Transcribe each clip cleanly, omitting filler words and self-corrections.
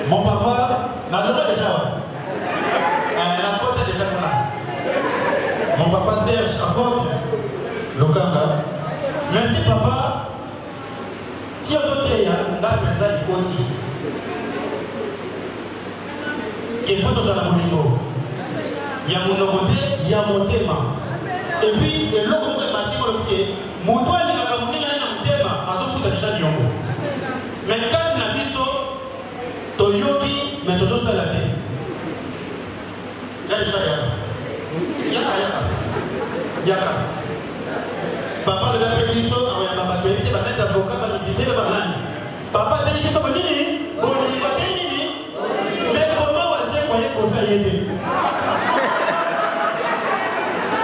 Mon papa, n'a déjà la côte est déjà là. Mon papa Serge apporte le Kanga. Merci papa. Si on a un message qui continue. Il faut que la moulino. Il y a mon côté, il y a mon thème. Et puis, il y a l'autre côté, mon toit est là, mon thème, à ce foot déjà Nyongo. Mais quand il a dit ça, Toyobi, mais toujours ça la tête. Il y a des choses. Yaka. Papa le gars dit ça, on va pas éviter de mettre avocat dans le système de parler. Papa a dit ça, mais comment on sait qu'on est confié?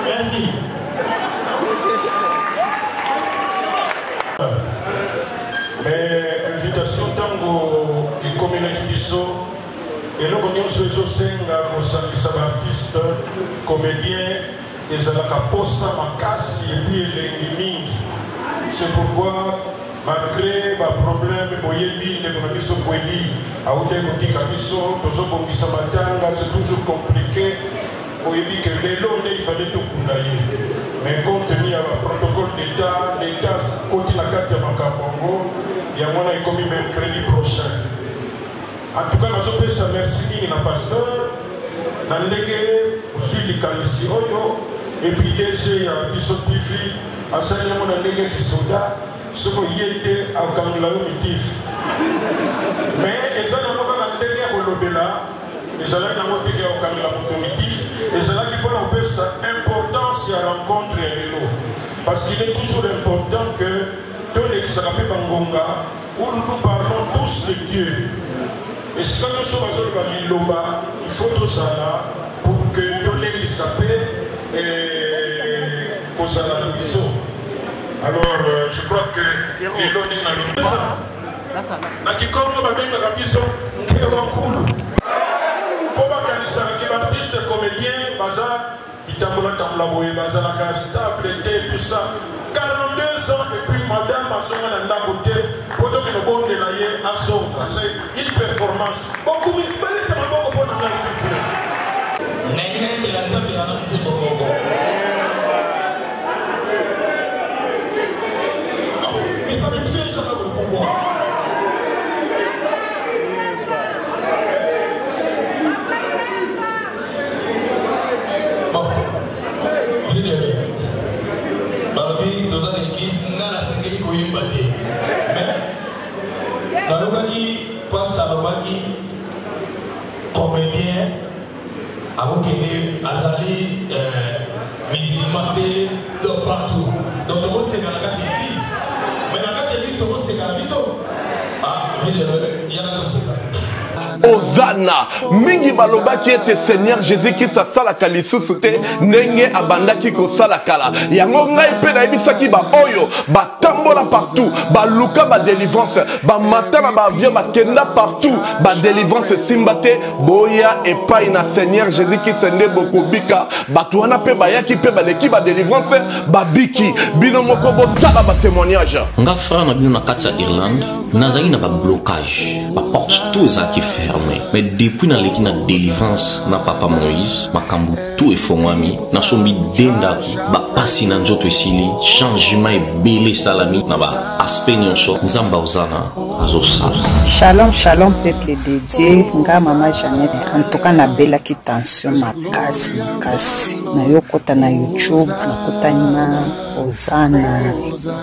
Merci. Mais invitation tango et communauté biso et nous connaissons ce senga pour ça artiste comédien et ça la caposa makasi et puis les c'est pourquoi malgré les problèmes boyebi les biso boyebi à hauteur de biso toujours pour qui matanga c'est toujours compliqué boyebi que les lois il fallait tout kundaye mais compte tenu à protocole d'état l'état continue à carte ya makabongo il y a mon commis mercredi prochain. En tout cas, je peux remercier le pasteur, dans lequel je suis ici, et puis DG à Bisso TV, à Saint-Léon, dans lequel qui soda, ce qui était à Kamulaomitif. Mais, et ça, dans le dernier Olobela, et ça, dans le pays au Kamulaomitif, et ça, qui peut avoir sa importance à rencontrer les lots. Parce qu'il est toujours important que tous les qui s'appellent Bangonga, où nous parlons tous de Dieu. Et si nous sommes à l'Iloba, il faut tout ça là pour que tous les qui s'appellent et qu'on s'en a mis. Alors, je crois que les lois n'est pas ça. La qui comme nous va bien la rabiso, qui est en cool. Pourquoi quand les artistes comédiens, baza, ils tamboulent tamboulent, baza la stabilité, tout ça. 42 ans et puis madame Mazonga n'a côté pour que le bon de la à son c'est une performance beaucoup de belles tambours pour nous s'il vous plaît. N'est-ce pas la zone de la zone beaucoup. Mais ça me fait déjà beaucoup quoi. Bon, je dans l'église, n'a la sécurité qu'on y battait. Mais, dans le bagui, pasteur le bagui, comédien, avant qu'il ait azali, musulman, de partout. Donc, on sait qu'à la carte église. Mais la carte église, on sait qu'à la maison. Ah, il y a la chose. Ozana mingi balobaki ete Seigneur Jésus-Christ asalaka lisusu te ndenge abandaki kosalaka yango ngai mpe nayebisaki ba oyo batambola partout baluka ba délivrance bamatana baavion bakenda partout ba délivrance esimba te boya epai na Seigneur Jésus-Christ nde bokobika bato wana mpe bayaki mpe baleki ba délivrance babiki bino moko botala ba témoignage nga frère na bino na kati ya Irlande nazali na ba blocage ba porte tout ezalaki fermé mais depuis na leki na délivrance na papa Moïse makambu tout efongwami na sombi dendaki ba pasi na nzoto esili changement ebele salami na ba aspect nyonso nzamba ozana azosala. Shalom shalom peuple de Dieu nga mama Jeannette en tout cas na belaki tension makasi na yokota na YouTube na kotana ozana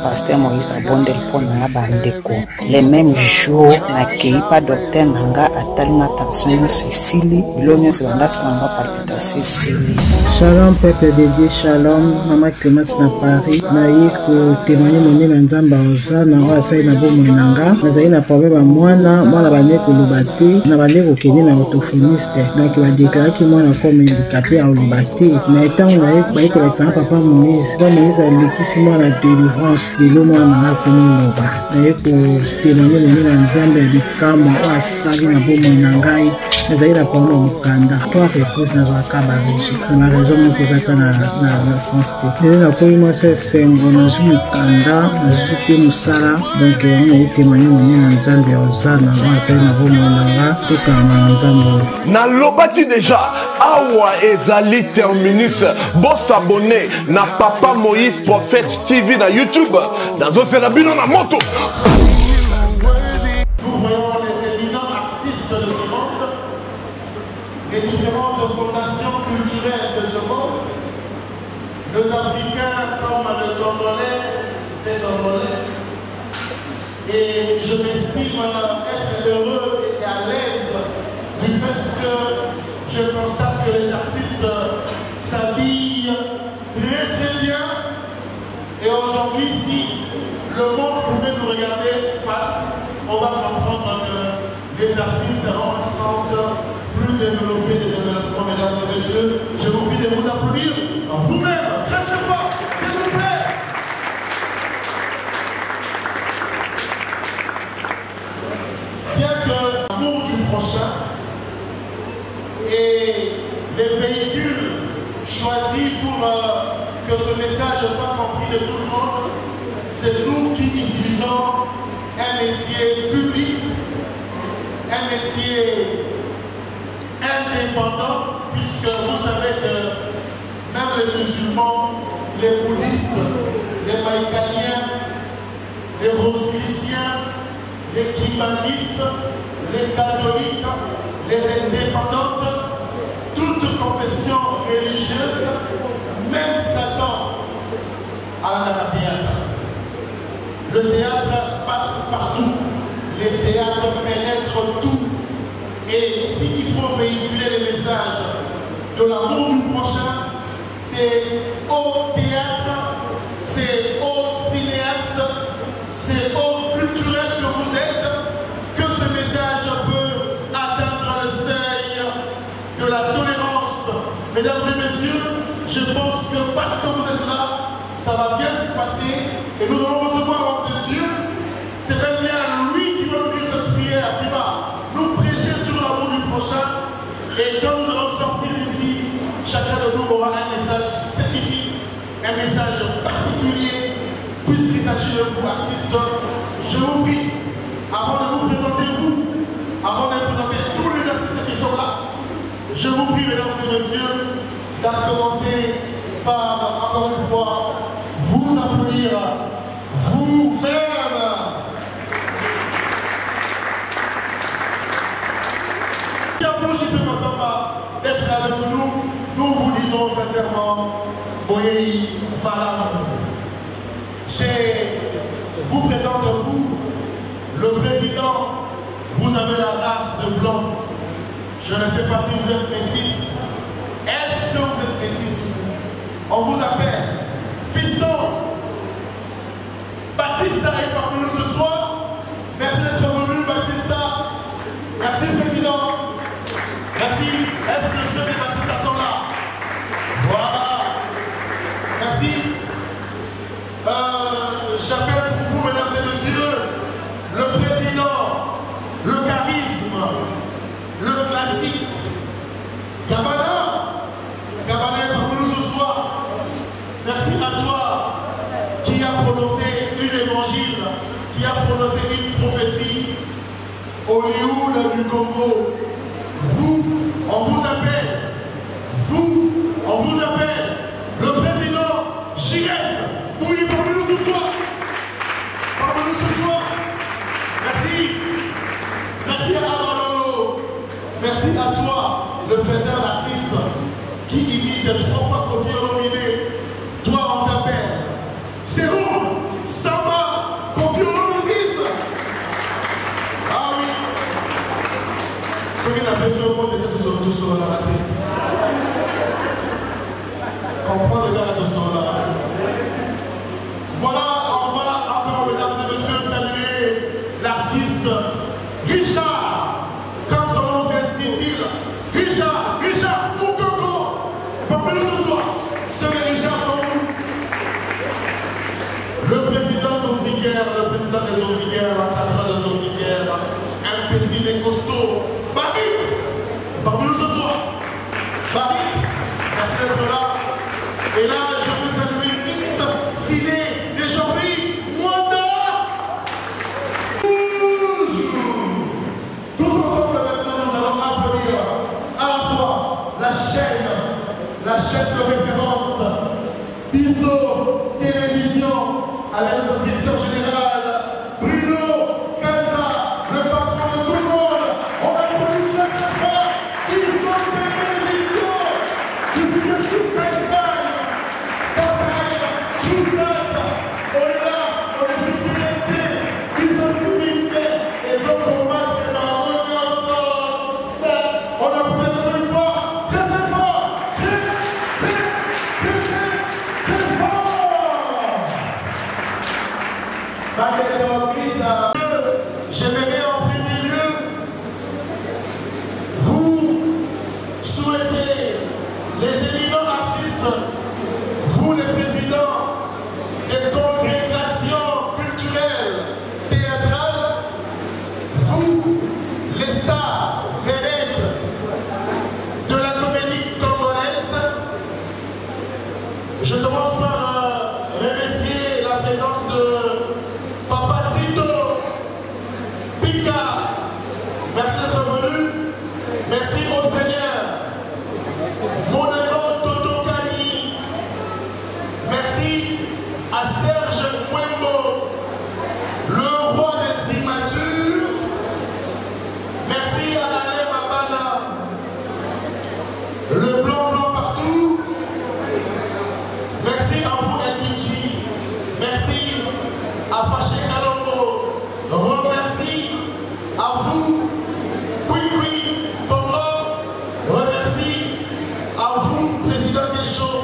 pasteur Moïse abondel pona bandeko les mêmes jours na keipa docteur nanga atalinga tension esili bilonyo sebandasa nanga palpitation esili. Shalom peuple de Dieu, shalom mama Clémence na Paris na yiko témoigner moni na nzamba ozana wa sai na bomo nanga nazali na problème à mwana bane koloba te na bane kokende na orthophoniste donc badéclaraki mwana comme handicapé à oloba te na etango baye kolakisa papa Moïse alekisi mwana délivrance lelo mwana nanga komiloba naye kotémoigner moni na nzambe ya bikamwa oyo asali na bomo na ngai nazali na problème ya mokanda to reprise nazwaka barégi na baraison moko eza ata na sens te lelo nakomi mwasi esengo nazwi mokanda nazwi mpe mosala donc yango nayi témoigne monene na nzambe ya ozana ngo azali na bomonanga tokanga na nzambe oyo nalobaki deja awa ezali terminus bosabone na Papa Moïse Prophète TV na YouTube nazosela bino na moto. Nous voyons les éminents artistes de ce monde, les différentes fondations culturelles de ce monde, nos Africains comme le Congolais, c'est Congolais, et je m'estime être heureux et à l'aise du fait que je constate que les artistes s'habillent très bien. Et aujourd'hui, si le monde pouvait nous regarder face, on va comprendre que les artistes ont un sens plus développé de développement. Mesdames et messieurs, je vous prie de vous applaudir vous-même, très très fort, s'il vous plaît. Bien que l'amour du prochain et les véhicules choisis pour que ce message soit compris de tout le monde, c'est nous qui utilisons un métier public, un métier indépendant, puisque vous savez que même les musulmans, les bouddhistes, les maïkaniens, les rosicruciens, les kimbandistes, les catholiques, les indépendantes, toute confession religieuse, même Satan a un théâtre. Le théâtre passe partout. Les théâtres pénètrent tout. Et s'il faut véhiculer les messages de l'amour du prochain, c'est au théâtre, c'est aux cinéastes, c'est aux culturels que vous êtes que ce message peut atteindre le seuil de la tolérance. Mesdames et messieurs, je pense que parce que vous êtes là, ça va bien se passer et nous allons recevoir l'homme de Dieu. C'est même bien lui qui va nous dire cette prière, qui va nous prêcher sur l'amour du prochain. Et quand nous allons sortir d'ici, chacun de nous aura un message spécifique, un message particulier, puisqu'il s'agit de vous, artistes. Je vous prie, avant de vous présenter vous, avant de présenter tous les artistes qui sont là, je vous prie, mesdames et messieurs, d'en commencer par, encore une fois, vous applaudir vous-même. Pour JP Massamba d'être avec nous, nous vous disons sincèrement, Boyei Malam. Je vous présente vous, le président, vous avez la race de blanc. Je ne sais pas si vous êtes métis. Est-ce que vous êtes métis? On vous appelle Fiston. Batista est parmi nous ce soir. Merci d'être venu, Batista. Merci, président. Merci. Est-ce que ceux des Batista sont là? Voilà. Merci. J'appelle pour vous, mesdames et messieurs, le président, le charisme, le classique, Gabana. Gabana est parmi nous ce soir. Merci à toi qui a prononcé une évangile, qui a prononcé une prophétie au Léoul du Congo. Vous, on vous appelle. Vous, on vous appelle. Le président J.S. Où il est parmi nous ce soir. Parmi nous ce soir. Merci. Merci à Amalolo. Merci à toi, le faiseur d'artiste, qui imite 3 fois Kofi Olomide. Toi, on t'appelle. Serum, Samba, Kofi Olomide. Ah oui. Ceux qui n'appellent ce mot, peut-être tous sur la raté. Comprends les gars de sur la raté. Voilà, on va encore, mesdames et messieurs, saluer l'artiste Richard, comme son nom s'intitule. Richard Moukoko, parmi nous ce soir. Ceux de Richard sont où? Le président Tontiger, le président de Tontiger, l'encadreur de Tontiger, un petit mais costaud. Barib, souhaiter les éminents artistes, vous les présidents des congrégations culturelles, théâtrales, vous les stars vedettes de la comédie congolaise. Je commence par remercier la présence de Papa Tito Pika. Merci d'être venu. Merci au Seigneur. Modérant Toto Kani. Merci à Serge Mwembo, le roi des immatures. Merci à Alain Mabana, le blanc partout. Merci à vous, Ndiji. Merci à Faché Kalombo. Remercie à vous, Kwikwi Bongo. Remercie à vous, président Deschaux.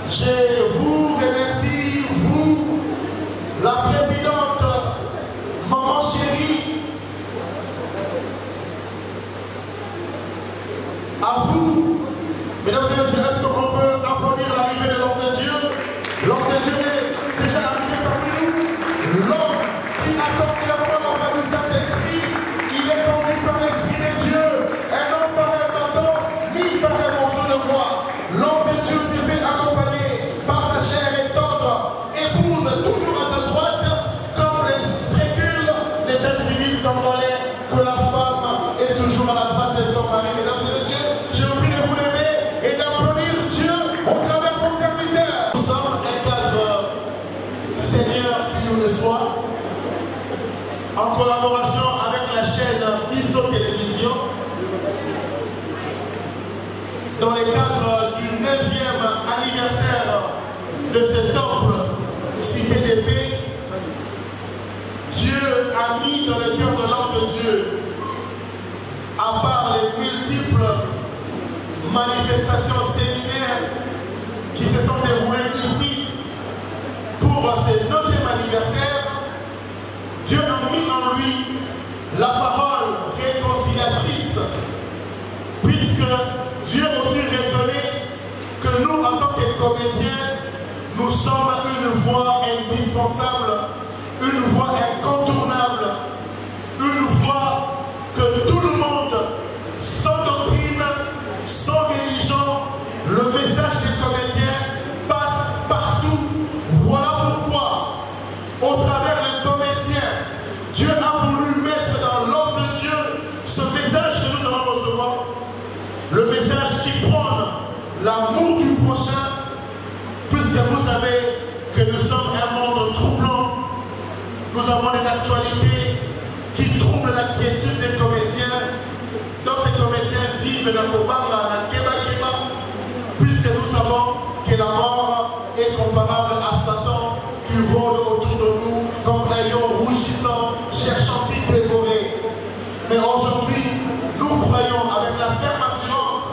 Je vous remercie, vous, la présidente, maman chérie. À vous, mesdames et messieurs, est-ce qu'on peut applaudir l'arrivée de l'homme de Dieu? L'homme de Dieu est déjà arrivé parmi nous. L'homme qui attend qu'il a vraiment la du Saint-Esprit, il est conduit par l'Esprit de Dieu. Un homme pareil bâton, ni pareil morceau de bois. L'homme de Dieu s'est fait accompagner par sa chair et tendre, épouse toujours à sa droite, comme les spécules l'état civil congolais, que la femme est toujours à la droite de son mari. Mesdames et messieurs, je vous prie de vous lever et d'applaudir Dieu au travers de son serviteur. Nous sommes un cadre Seigneur qui nous reçoit en collaboration avec la chaîne Bisso Télévision dans le cadre du 9e anniversaire de ce temple Cité des Paix. Dieu a mis dans le cœur de l'homme de Dieu, à part les multiples manifestations séminaires qui se sont déroulées ici pour ce 9e anniversaire, Dieu a mis en lui la parole réconciliatrice, puisque Dieu aussi reconnaît que nous, en tant que comédiens, nous sommes une voie indispensable, une voie incontournable, une voie que tout le monde, sans doctrine, sans religion, le message des comédiens passe partout. Voilà pourquoi, au travers des comédiens, Dieu a voulu mettre dans l'homme de Dieu ce message que nous allons recevoir, le message qui prône l'amour du prochain, puisque vous savez que nous sommes un monde troublant. Nous avons des actualités qui troublent la quiétude des comédiens. D'autres comédiens vivent dans Kobanga, dans Keba, puisque nous savons que la mort est comparable à Satan qui rôde autour de nous comme un lion rougissant, cherchant qui dévorer. Mais aujourd'hui, nous croyons avec la ferme assurance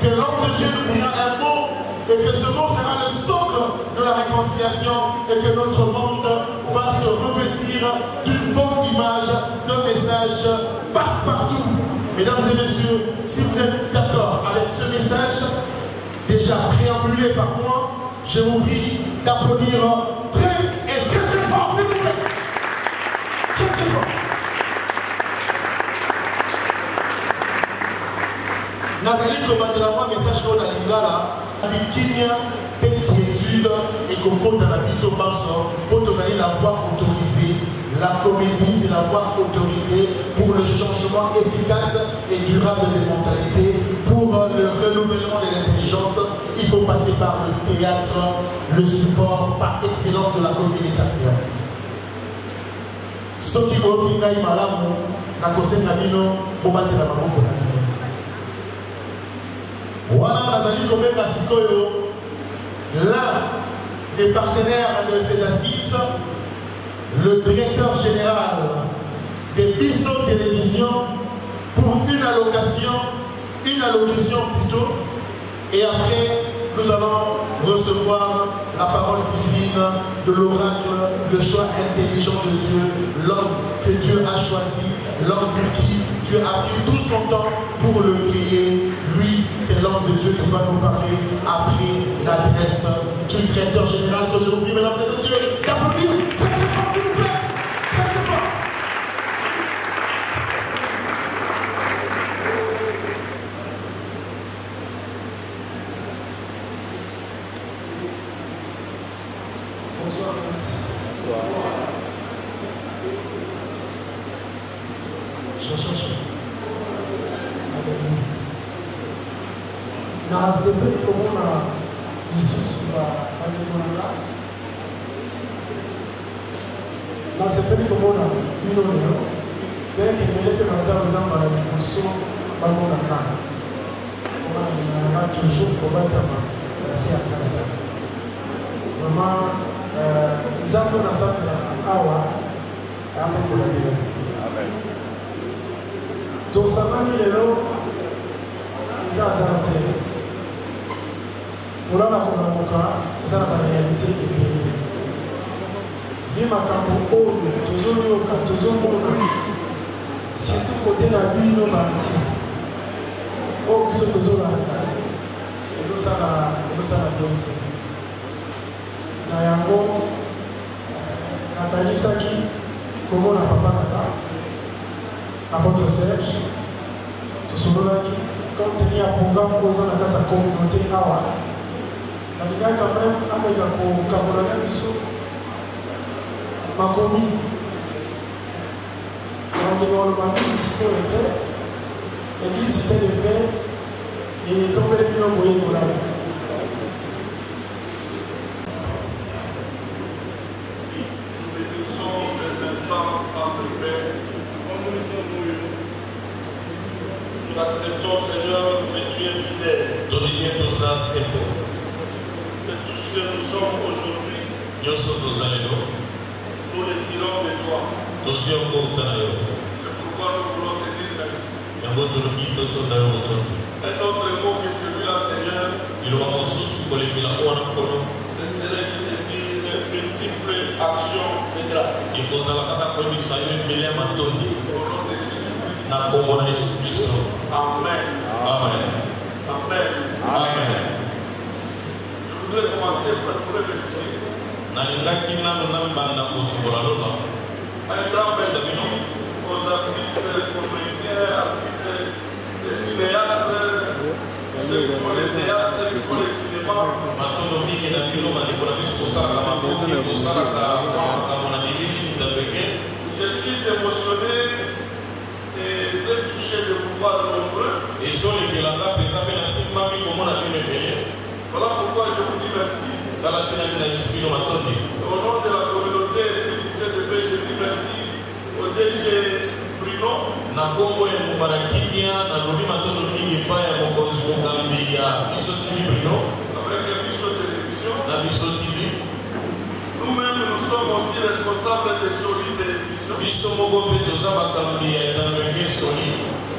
que l'homme de Dieu nous dira un mot et que ce mot sera le socle de la réconciliation et que notre monde va se revêtir d'une bonne image, d'un message passe-partout. Mesdames et messieurs, si vous êtes d'accord avec ce message, déjà préambulé par moi, je vous prie d'applaudir très fort, s'il vous plaît. Très fort. Nazali kobatela moi message qu'on a lingala, Dikinia, quiétude et Coco dans la biso basso, pour devenir la voie autorisée. La comédie, c'est la voie autorisée pour le changement efficace et durable des mentalités, pour le renouvellement de l'intelligence. Il faut passer par le théâtre, le support par excellence de la communication. Ce qui est malamu, na kosenga bino, bobatela maboko na bino. Wana nazali kobenga sikoyo, l'un des partenaires de ces assises, le directeur général des Bisso Télévision, pour une allocution plutôt, et après nous allons recevoir la parole divine de l'oracle, le choix intelligent de Dieu, l'homme que Dieu a choisi, l'homme qui Dieu a pris tout son temps pour le créer. Lui, c'est l'homme de Dieu qui va nous parler après l'adresse du directeur général que je vous prie, mesdames et messieurs, d'applaudir très très fort, s'il vous plaît. Très très fort. Bonsoir à tous. Na sepeli komona lisusu bandeko na nga na sepeli komona bino lelo ndenge kemele mpe baza kozamba na liboso bamona nga omana nga toujours kobatama na se ya kasa mama nzambe nasambelaka awa amokola lelo tosangani lelo eza aza te mpona konamoka eza na barealité ebele vi makambo oyo tozoyoka tozomona surtout kote na bino baartiste oyo biso tozolanda ezosala bien te na yango nakanisaki komona papa nanga apôtre Serge tosololaki comme teni ya programme oyo eza na kati ya communauté awa nalingaki quand même ameka kokabola na biso makomi naondenge oloba mingi sikoyo te église cité de paix etombeli bino boyekolala Nous acceptons, Seigneur, que tu es fidèle. Ton ça, c'est beau. Et tout ce que nous sommes aujourd'hui, nous les tirons de toi. C'est pourquoi nous voulons te dire merci. Un autre mot que celui-là, Seigneur, le Seigneur qui te dit de multiples actions de grâce. Au nom de Jésus-Christ. Amen. Amen. Amen. Amen. Je voudrais commencer par vous remercier. Un grand merci aux artistes comédiens, artistes des cinéastes, ceux qui font les théâtres, qui font les cinémas. Je suis émotionné et très touché de vous voir nombreux. Voilà pourquoi je vous dis merci. Au nom de la communauté Cité de paix, je dis merci au DG Bruno. Avec la Bisso Télévision. Nous-mêmes, nous sommes aussi responsables de Soli Télévision.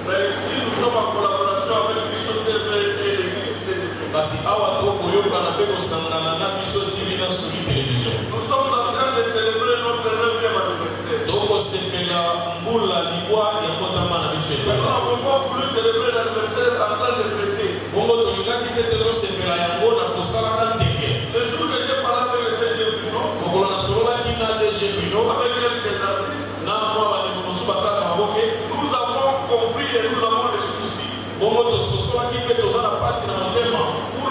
Mais ici, nous sommes en collaboration avec Bisso TV et l'église Cité de paix. Nous sommes en train de célébrer notre 9e anniversaire. Nous n'avons pas voulu célébrer l'anniversaire en train de fêter. Le jour que j'ai parlé avec le DG Bruno, avec quelques artistes, nous avons compris et nous avons des soucis. Pour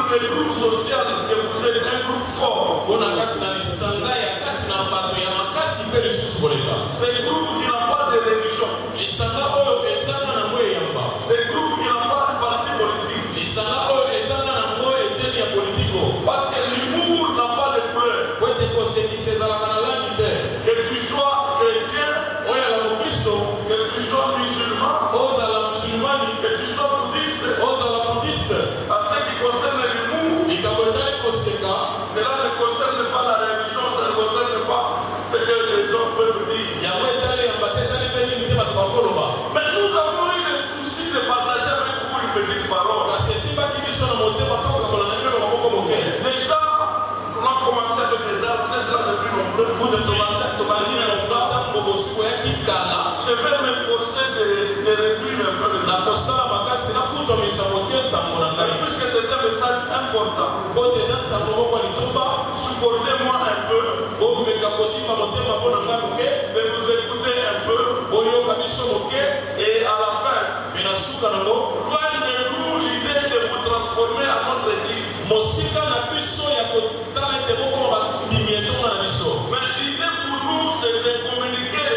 le groupe social que vous êtes un groupe fort. C'est un groupe qui n'a pas de religion. C'est un groupe qui n'a pas de parti politique. Parce que l'humour n'a pas de peur. Que tu sois chrétien, que tu sois musulman, que tu sois bouddhiste, à ce qui concerne l'humour, cela ne concerne pas la religion, ça ne concerne pas ce que les hommes peuvent dire. Puisque c'est un message important. Supportez-moi un peu. De nous écouter un peu. Et à la fin, loin de nous l'idée de vous transformer à notre église. Mais l'idée pour nous, c'est de communiquer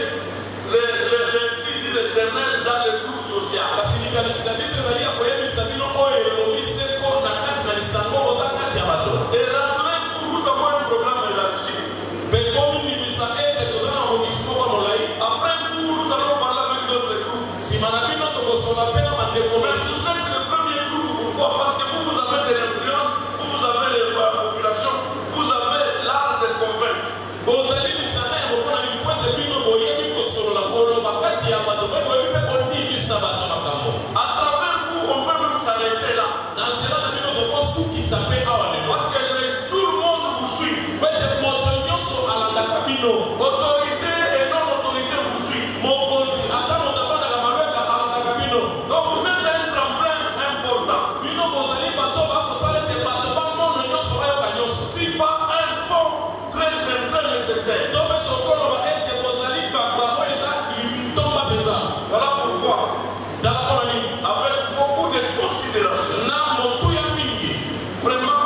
les signes de l'Éternel dans le groupe social. Et rassurez-vous, nous avons un programme élargi. Après vous, nous allons parler avec d'autres groupes. Mais ce sont le premier groupe. Pourquoi? Parce que vous avez de l'influence, vous avez la population, vous avez l'art de convaincre. À travers vous, on peut même s'arrêter là. Parce que tout le monde vous suit. Autorité et non-autorité vous suivent. Donc vous êtes un tremplin important. Si pas un pont très nécessaire. Voilà pourquoi, avec beaucoup de considération, vraiment,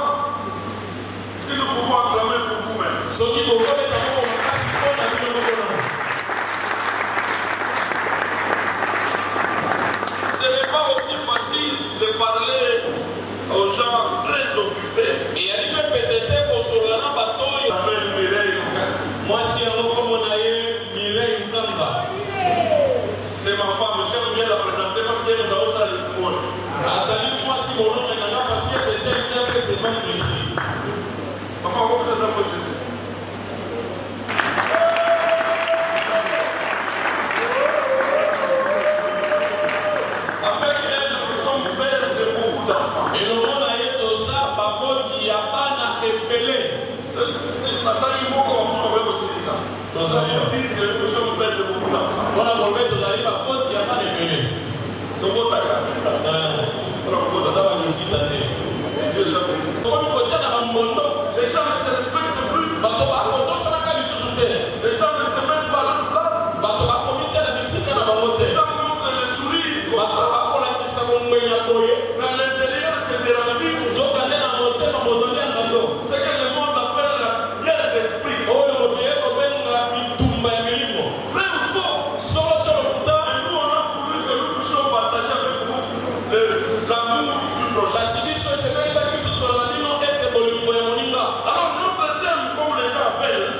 si nous pouvons acclamer pour vous-même. Ce n'est pas aussi facile de parler aux gens très occupés. C'est ma femme, j'aime bien la présenter parce qu'elle est dans le salon. Maman, comment vous êtes approché? Avec elle, nous sommes pères de beaucoup d'enfants. C'est la taille mot comme nous sommes aussi là. Nous sommes pères de beaucoup d'enfants. Les gens ne se respectent plus. Les gens ne se mettent pas à leur place. Les gens montrent le sourire. Mais à l'intérieur, c'est dérangé. C'est que le monde appelle la guerre d'esprit. Vrai ou faux? Et nous, on a voulu que nous puissions partager avec vous l'amour du prochain. Alors notre thème, comme les gens appellent,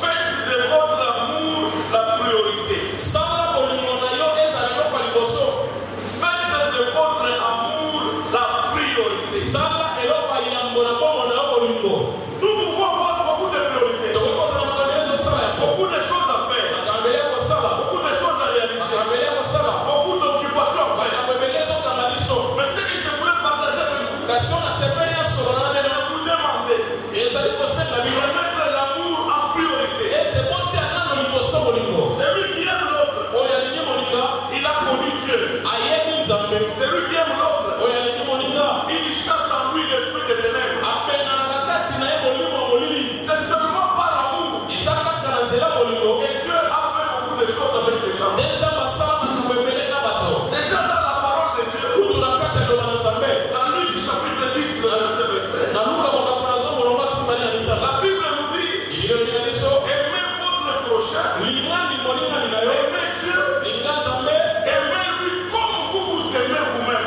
faites de votre amour la priorité. Faites de votre amour la priorité. Nous pouvons avoir beaucoup de priorités, beaucoup de choses à faire, beaucoup de choses à réaliser, beaucoup d'occupations à faire. Mais ce que je voulais partager avec vous, c'est de vous demander de mettre l'amour en priorité. Celui qui aime l'autre, il a connu Dieu. Celui qui aime l'autre, il chasse en lui l'esprit des ténèbres. C'est seulement par l'amour que Dieu a fait beaucoup de choses avec les gens. Déjà dans la parole de Dieu, dans Luc chapitre 10, verset 27, la Bible nous dit: aimez votre prochain, aimez Dieu, aimez-lui comme vous vous aimez vous-même.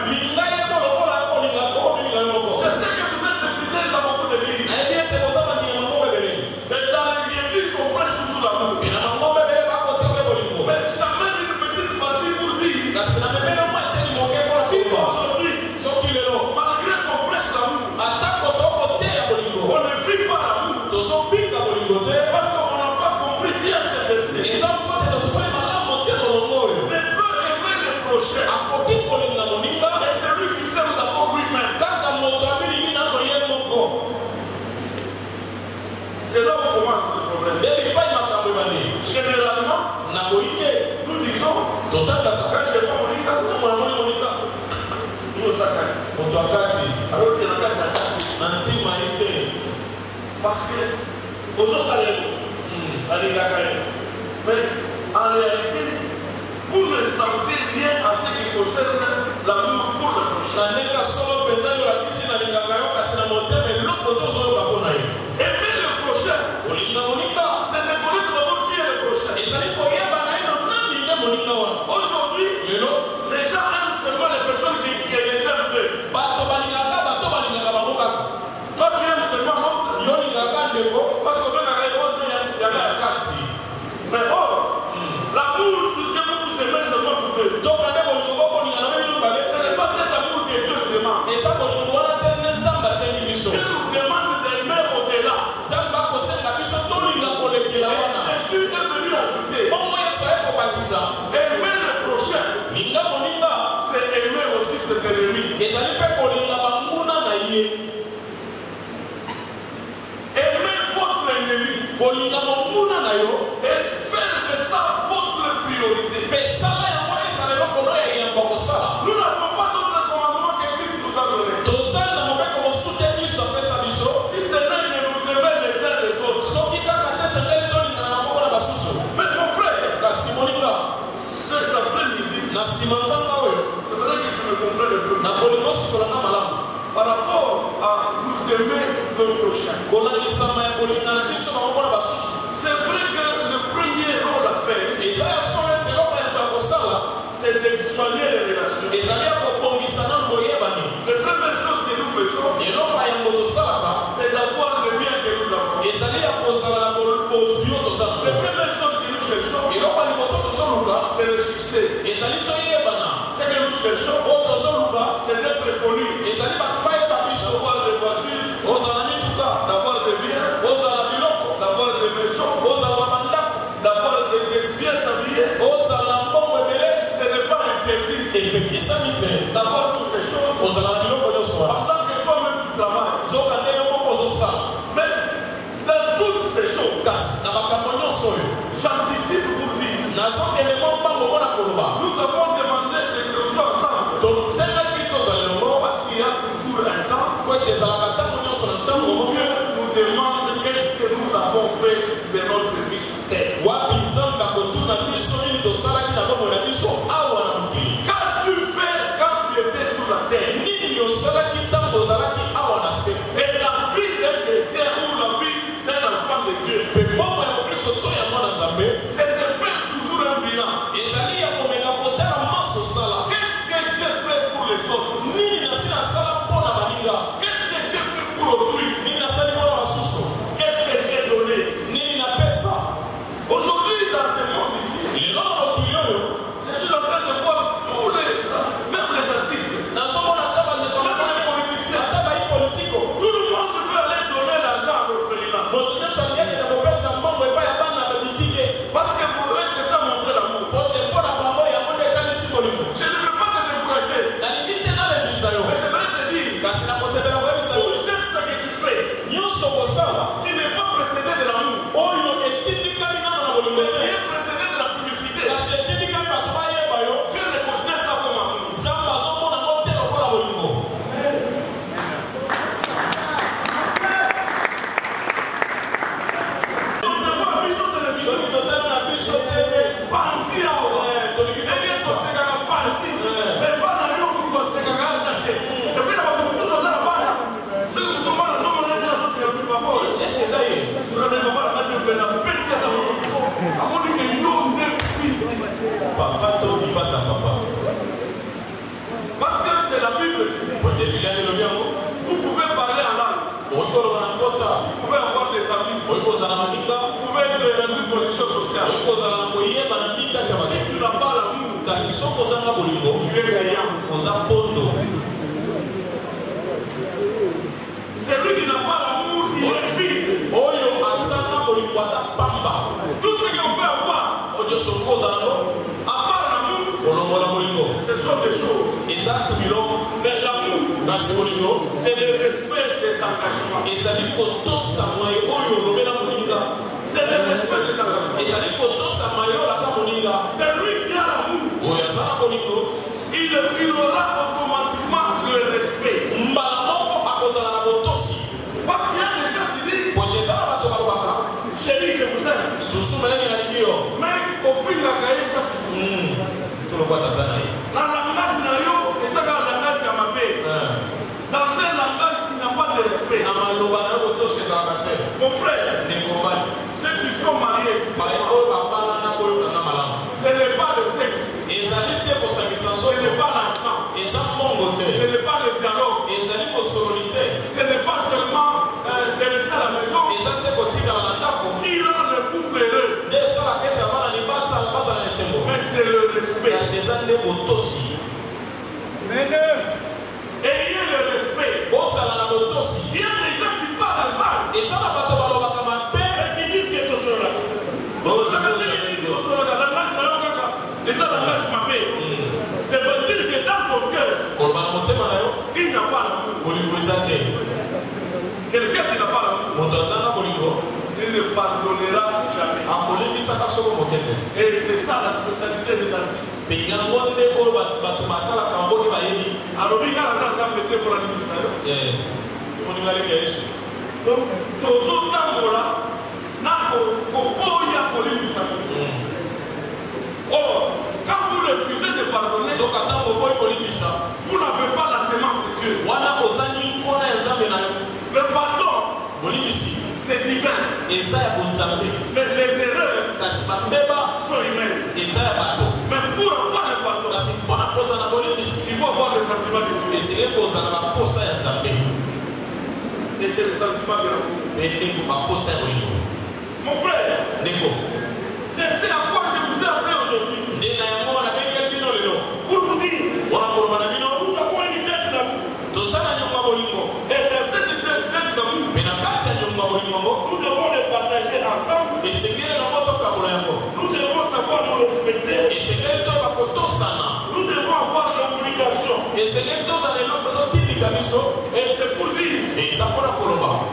Totanda. Quand je vois Monica, Monica. nous akati. Motoakati. Alors que la carte à ça. Antima été. Parce que aux autres salaires, mais en réalité, vous ne sentez rien à ce qui concerne l'amour pour le prochain. Aimer le prochain, c'est de connaître d'abord qui est le prochain. Aujourd'hui, les gens aiment seulement les personnes qui les aiment peu. Toi, tu aimes seulement l'autre. Parce qu'on peut répondre, il y a la carte. Mais or, l'amour que vous aimez seulement vous deux. Ce n'est pas cet amour que Dieu nous demande. Dieu nous demande d'aimer au-delà. Jésus est venu ajouter. Aimer le prochain, c'est aimer aussi ses ennemis. Aimer votre ennemi et faire de ça votre priorité. Nous n'avons pas d'autre commandement que Christ nous a donné. Si c'est là de nous aimer les uns les autres. Mais mon frère, cet après-midi, j'aimerais que tu me comprennes un peu. Par rapport à nous aimer le prochain. C'est vrai que le premier rôle à faire, c'est de soigner les relations. La première chose que nous faisons, c'est d'avoir le bien que nous avons. La première chose que nous cherchons, c'est le succès. Ce que nous cherchons, c'est d'être connus, d'avoir des voitures, d'avoir des biens, d'avoir des maisons, d'avoir des bien s'habiller. Ce n'est pas interdit d'avoir toutes ces choses pendant que toi-même tu travailles. Mais dans toutes ces choses, j'anticipe pour dire, nous avons demandé de que nous soyons ensemble. Parce qu'il y a toujours un temps où Dieu nous demande qu'est-ce que nous avons fait de notre vie sur terre. Quand tu étais sur la terre, et la vie d'un chrétien ou la vie d'un enfant de Dieu, c'est de faire toujours un bilan. Qu'est-ce que j'ai fait pour les autres? Qu'est-ce que j'ai fait pour autrui? Qu'est-ce que j'ai donné? Aujourd'hui, dans ce monde ici, je suis en train de voir tous les gens, même les artistes, même les politiciens, tout le monde veut aller donner l'argent à l'orphelinat. Parce que pour eux, c'est ça montrer l'amour. Je ne veux pas te décourager. Mais j'aimerais te dire, tout geste que tu fais, qui n'est pas précédé de l'amour, qui est précédé de la publicité, Dieu ne considère ça comme amour. Parce que c'est la Bible. Vous pouvez parler en langue. Vous pouvez avoir des amis. Vous pouvez être dans une position sociale. Si tu n'as pas l'amour, tu es gagnant. Celui qui n'a pas l'amour, il est vide. Tout ce qu'on peut avoir, à part l'amour, ce sont des choses. Mais l'amour, c'est le respect des engagements. C'est le respect des engagements. Celui qui a l'amour, lokola tata na ye. La langage na yo, eza kaka langage ya mabe. Dans un langage qui n'a pas de respect. Na maloba na yo kotosa ezalaka te. Mon frère, ndeko mobali. ceux qui sont mariés, oyo babalana koyokanga malamu. ce n'est pas le sexe. ezali te kosangisa Ce nzoto. n'est pas l'argent. eza mbongo te. Ce n'est pas le dialogue. ezali kosololi te. Ce n'est pas seulement de rester à la maison. eza te kotikala na ndako. Qui rend le couple heureux. nde esalaka ete abana libasa bazala na esengo. Mais c'est le respect. kasi eza nde botosi. Ayez le respect. bosala na botosi. Il y a des gens qui parlent mal. eza na bato balobaka mabe. Et qui disent que tout cela. Ça veut dire que dans ton cœur, il n'y a pas l'amour. Quelqu'un qui n'a pas l'amour, il ne pardonnera jamais. Et c'est ça la spécialité des artistes. Alors, il y a la gens pour l'animation. Donc, tous autant là, or, quand vous refusez de pardonner, vous n'avez pas la sémence de Dieu. Le pardon, c'est divin. Mais les erreurs sont humaines. Mais pour avoir le pardon, il faut avoir le sentiment de Dieu. Et c'est le sentiment de l'amour. Mon frère, c'est à quoi je vous ai appelé aujourd'hui. Pour vous dire, nous avons une tête d'amour. Et dans cette tête d'amour, nous devons les partager ensemble. Nous devons savoir nous respecter. Nous devons avoir l'obligation. Et c'est pour dire,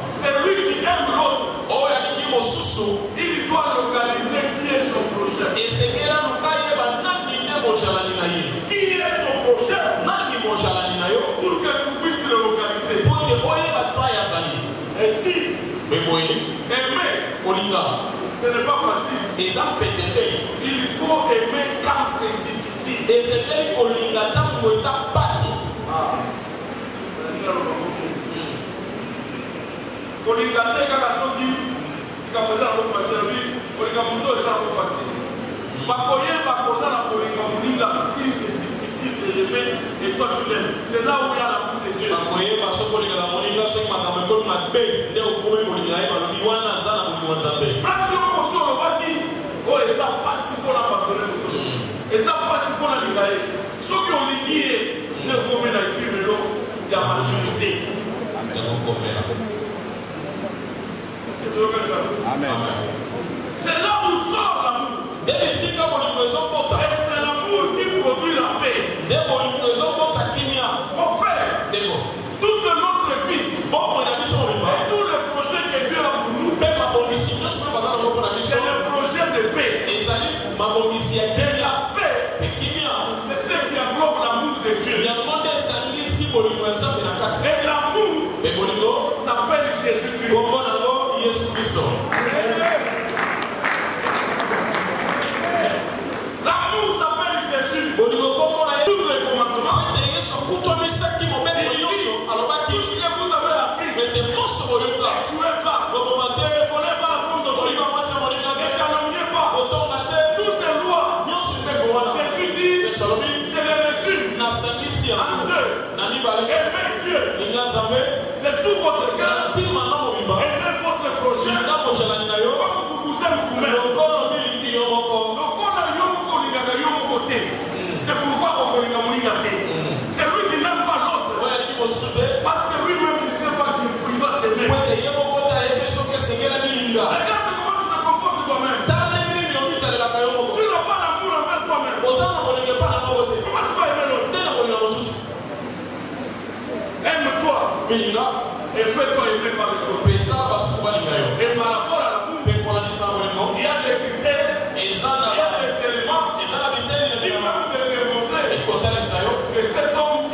c'est lui qui aime l'autre. Il doit localiser qui est son prochain. Qui est ton prochain? Pour que tu puisses le localiser. Et si aimer, ce n'est pas facile. Il faut aimer quand c'est difficile. Si c'est difficile de l'aimer et toi tu l'aimes, c'est là où il y a l'amour de Dieu. C'est là où sort l'amour. Et c'est l'amour qui produit la paix. Mon frère, toute notre vie, et tous les projets que Dieu a pour nous, c'est le projet de paix. Et la paix, c'est ce qui englobe l'amour de Dieu. Et l'amour s'appelle Jésus-Christ. L'amour s'appelle Jésus. Tous les commandements. Tout ce que vous avez appris. Ne tuez pas. Ne volez pas la femme de Dieu. Ne calomniez pas. Toutes ces lois. Jésus dit, je les résume en deux. Aimez Dieu de tout votre cœur. Aimez votre prochain comme vous vous aimez vous-même. C'est pourquoi on connaît. C'est lui qui n'aime pas l'autre. Parce que lui-même il ne sait pas qu'il doit s'aimer. Regarde comment tu te comportes toi-même. Tu n'as pas l'amour envers toi-même. Comment tu vas aimer l'autre? Aime-toi et fais-toi aimer par les autres. Et par rapport à l'amour, il y a des critères, il y a des éléments qui vont te démontrer que cet homme ou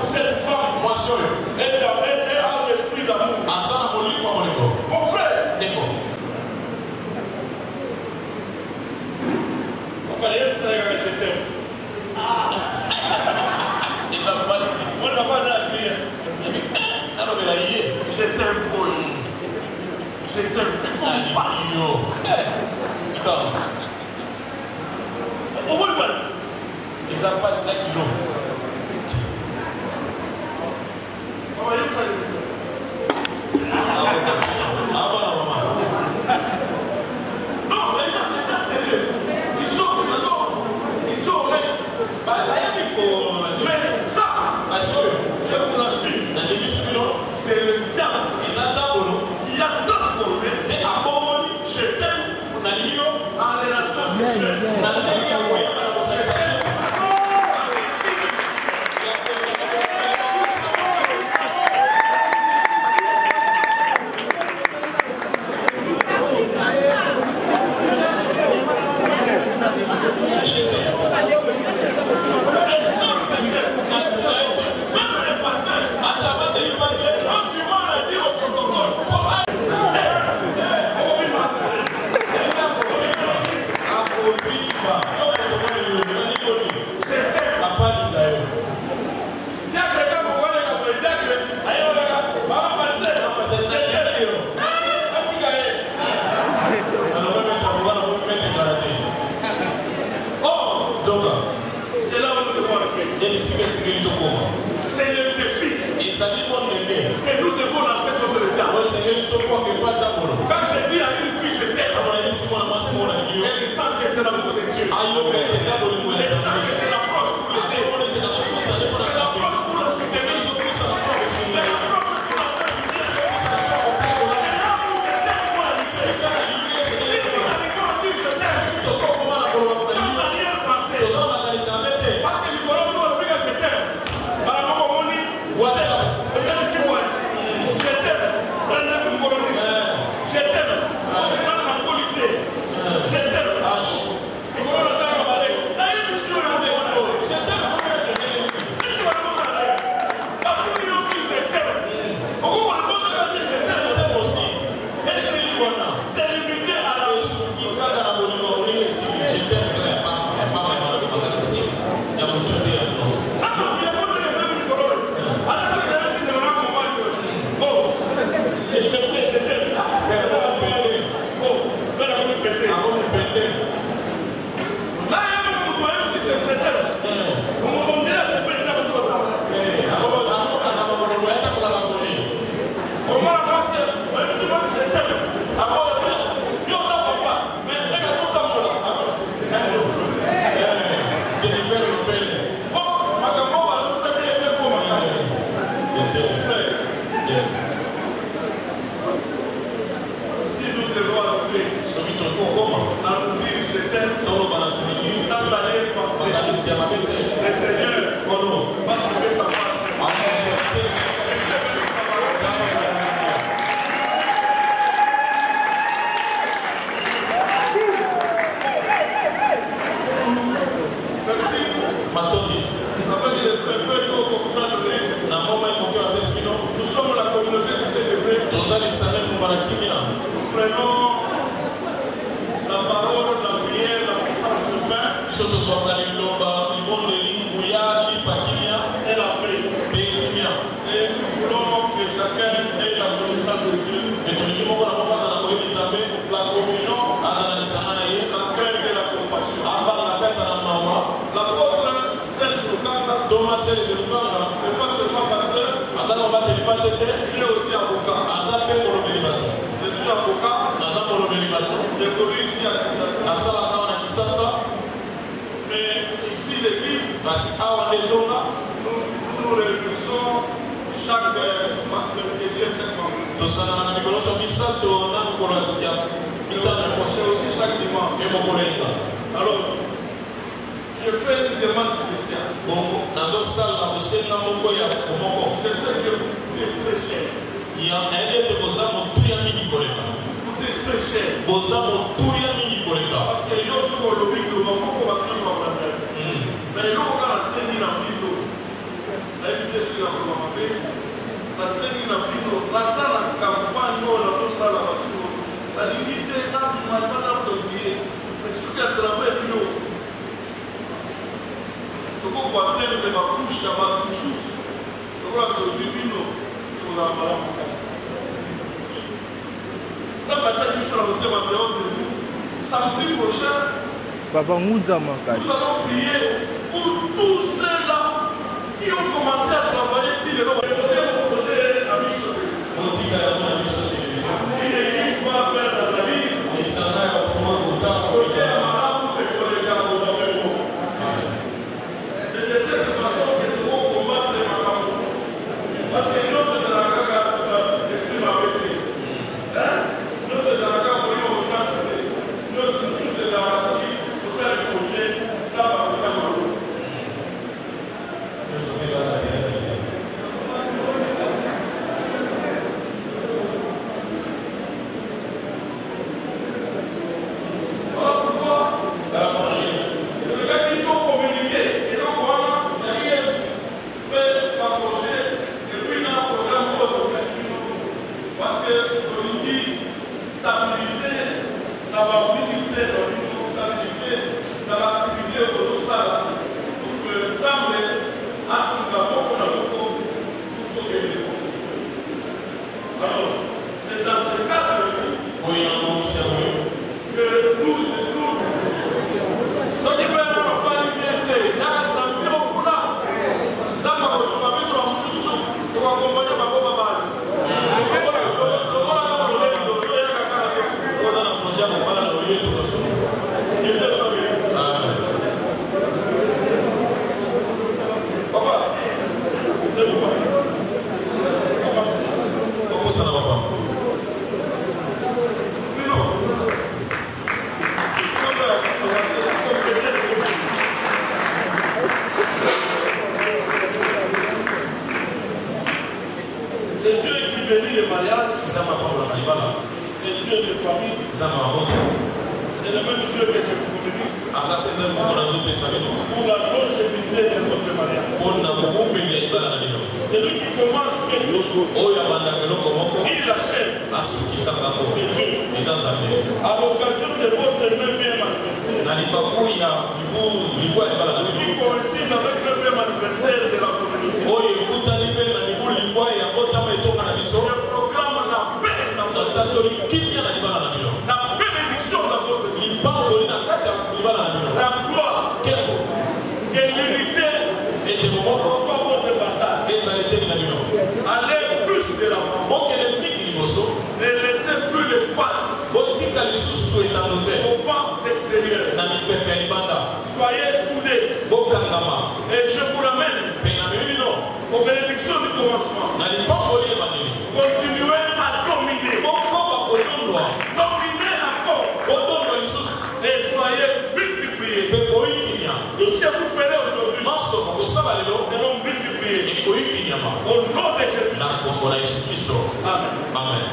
cette femme est à l'esprit d'amour. Mon frère, je t'aime. Yo. Tu parles. Au revoir. Ils ont passé la kilo. Non, les gens sérieux. Ils sont honnêtes. Mais ça, je vous assure, c'est le diable qui a transformé je t'aime en relation sexuelle. C'est le défi que nous devons lancer contre le diable. Quand je dis à une fille je t'aime, elle sent que c'est l'amour de Dieu. Elle sent que je l'approche pour l'aider. Je l'approche pour la soutenir. Je l'approche pour la faire du bien. C'est là où je t'aime pour la lutter. Si nous arrivons à dire je t'aime, sans arrière-pensée, parce que les colons sont obligés à je t'aime. Le Seigneur va trouver sa place. Merci. Nous sommes la communauté Cité de Paix. Nous prenons la parole, la prière, la puissance du pain. Et la paix. Et nous voulons que chacun ait la connaissance de Dieu. La communion, la crainte et la compassion. L'apôtre Serge Lukanga n'est pas seulement pasteur, il est aussi avocat. Je suis avocat. J'ai connu ici à Kinshasa. Mais ici l'église, nous réunissons chaque mercredi et chaque vendredi. C'est aussi chaque dimanche. Alors, je fais une demande spéciale. Je sais que vous coûtez très cher. Coûtez très cher. Parce que yo sommes au lobby de Bamako, on va tous avoir la tête. Mais nous, on a la scène in Afrique. La évité sur la Bamako, la scène in Afrique, la salle à campagne, la salle à Bachou, la limité, là, du matin, là, de oublier. Mais ce qui a travers nous, il faut qu'on atteigne ma couche, ma couche, il faut que je nous avons la casse. Samedi prochain, Papa Mouza Makasi. Nous allons prier pour tous ceux-là qui ont commencé à travailler. Une équipe va faire l'analyse. C'est de cette façon que nous devons combattre les macabres. Parce que nous sommes dans la caca d'esprit mabété. Nous sommes dans la caca au centre. Nous sommes dans la caca au sein du projet. Là, nous sommes soyez soudés. Et je vous ramène aux bénédictions du commencement. Continuez à dominer. Dominez encore. Et soyez multipliés. Tout ce que vous ferez aujourd'hui seront multipliés. Au nom de Jésus. Amen. Amen.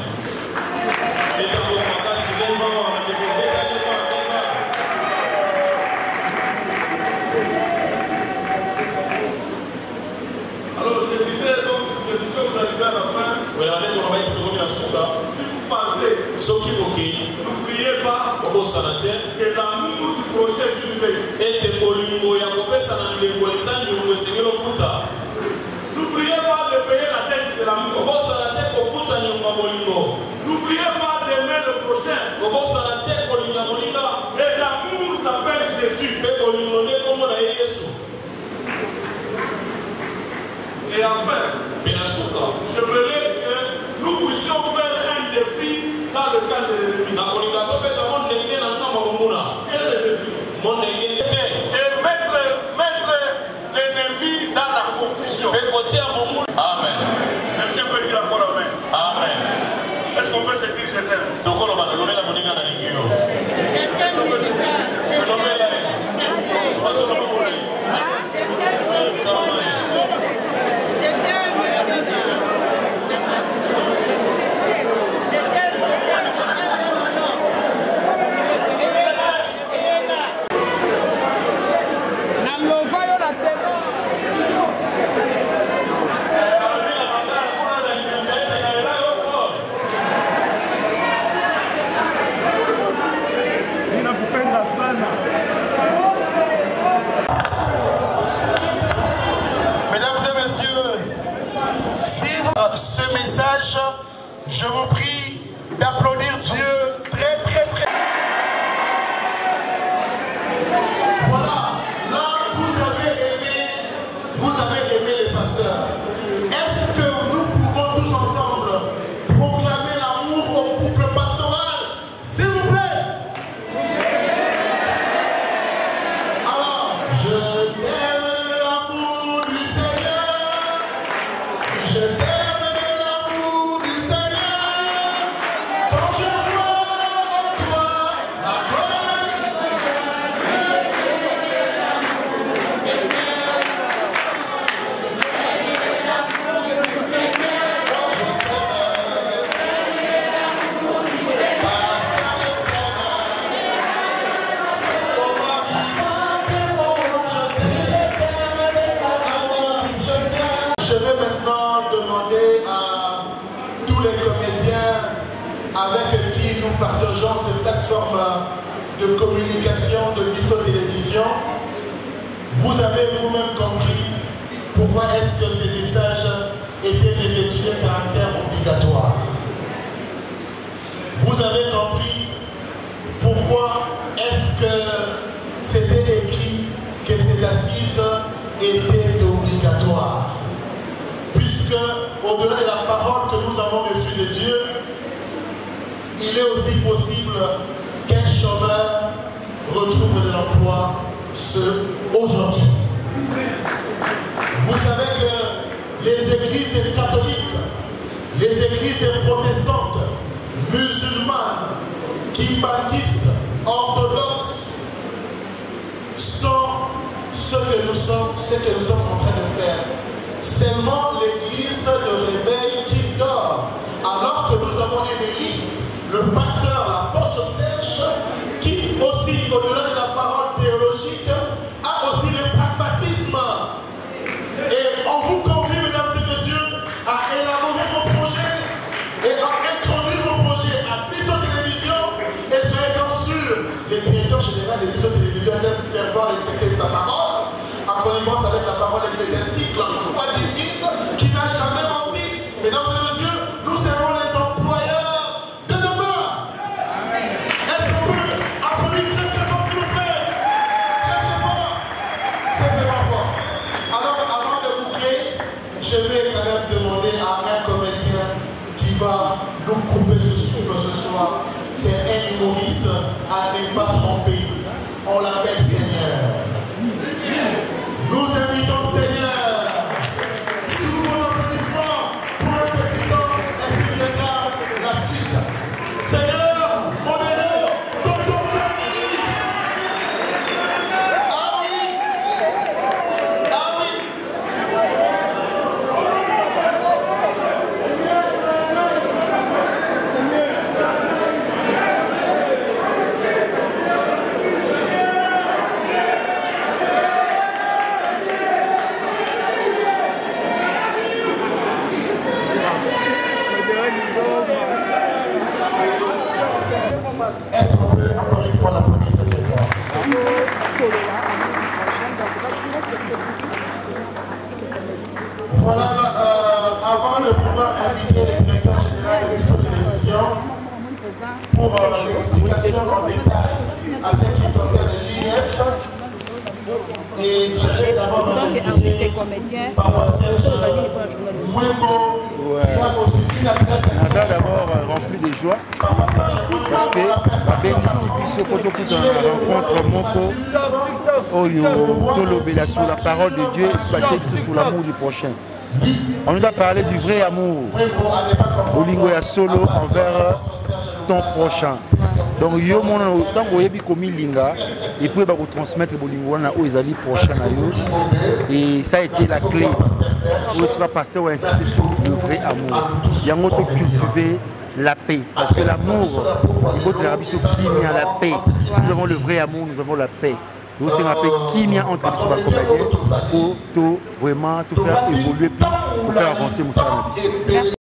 Alors je disais donc, vous arrivez à la fin. Si vous partez, n'oubliez pas que l'amour du prochain est une vérité. N'oubliez pas de payer la dette de l'amour. N'oubliez pas d'aimer le prochain. Et l'amour s'appelle Jésus. Et enfin, je voudrais que nous puissions faire un défi dans le cas de l'ennemi. Quel est le défi? Et mettre l'ennemi dans la confusion. Amen. Quelqu'un peut dire encore amen. Amen. Est-ce qu'on peut se dire je t'aime? Ce message, je vous prie d'applaudir Dieu vous avez aimé les pasteurs. Est-ce que nous pouvons tous ensemble proclamer l'amour au couple pastoral? S'il vous plaît. Alors, je t'aime l'amour du Seigneur. Je t'aime l'amour du Seigneur. Quand je vois en toi la colère. Je vais maintenant demander à tous les comédiens avec qui nous partageons ces plateformes de communication de Bisso Télévision. Vous avez vous-même compris pourquoi est-ce que ces messages étaient revêtus de caractère obligatoire. Vous avez compris pourquoi est-ce que c'était écrit que ces assises étaient obligatoires. Puisque, au-delà de la parole que nous avons reçue de Dieu, il est aussi possible qu'un chômeur retrouve de l'emploi aujourd'hui. Vous savez que les églises catholiques, les églises protestantes, musulmanes, kimbanguistes, orthodoxes sont ce que nous sommes en train de faire. Seulement l'église de réveil qui dort. Alors que nous avons une élite, le pasteur, l'apôtre Serge, qui aussi, au-delà de la parole théologique, a aussi le pragmatisme. Et on vous convie, mesdames et messieurs, à élaborer vos projets et à introduire vos projets à Bisso Télévision. Et soyez-en sûrs, le directeur général de Bisso Télévision a fait voir respecter sa parole, en connivence avec la parole ecclésiastique, la foi divine, qui n'a jamais menti. Mesdames et messieurs, nous serons les employeurs de demain. Est-ce qu'on peut applaudir très très fort, s'il vous plaît? Très très fort. C'est vraiment fort. Alors, avant de boucler, je vais quand même demander à un comédien qui va nous couper ce souffle ce soir. C'est un humoriste à ne pas tromper. On l'appelle Seigneur. Nous invitons Seigneur. Sous vos applaudissements, pour un petit temps, ainsi viendra la suite. Seigneur, modéré, Tonton Johnny. Ah oui. Ah oui. Est-ce qu'on peut encore une fois l'applaudir très fort? Voilà, avant de pouvoir inviter le directeur général de Bisso Télévision pour l'explication en détail à ce qui concerne l'IF, et je vais d'abord inviter Papa Serge Mwembo, qui a aussi la presse. D'abord rempli de joie parce que babengisi biso kotokuta na rencontre moko oyo tolobela sur la parole de Dieu et sur l'amour du prochain. On nous a parlé du vrai amour, bolingo ya solo envers ton prochain. Donc yo mona tango yebi komi linga et puis ba ko transmettre bolingo na o ezali prochain na yo, et ça a été la clé pour sera passé ou insister sur le vrai amour. Yango to cultiver la paix, parce que l'amour il faut la la paix. Si nous avons le vrai amour, nous avons la paix. Donc c'est la paix qui vient entre les pour vraiment tout faire évoluer, pour faire avancer Moussa Nabiso.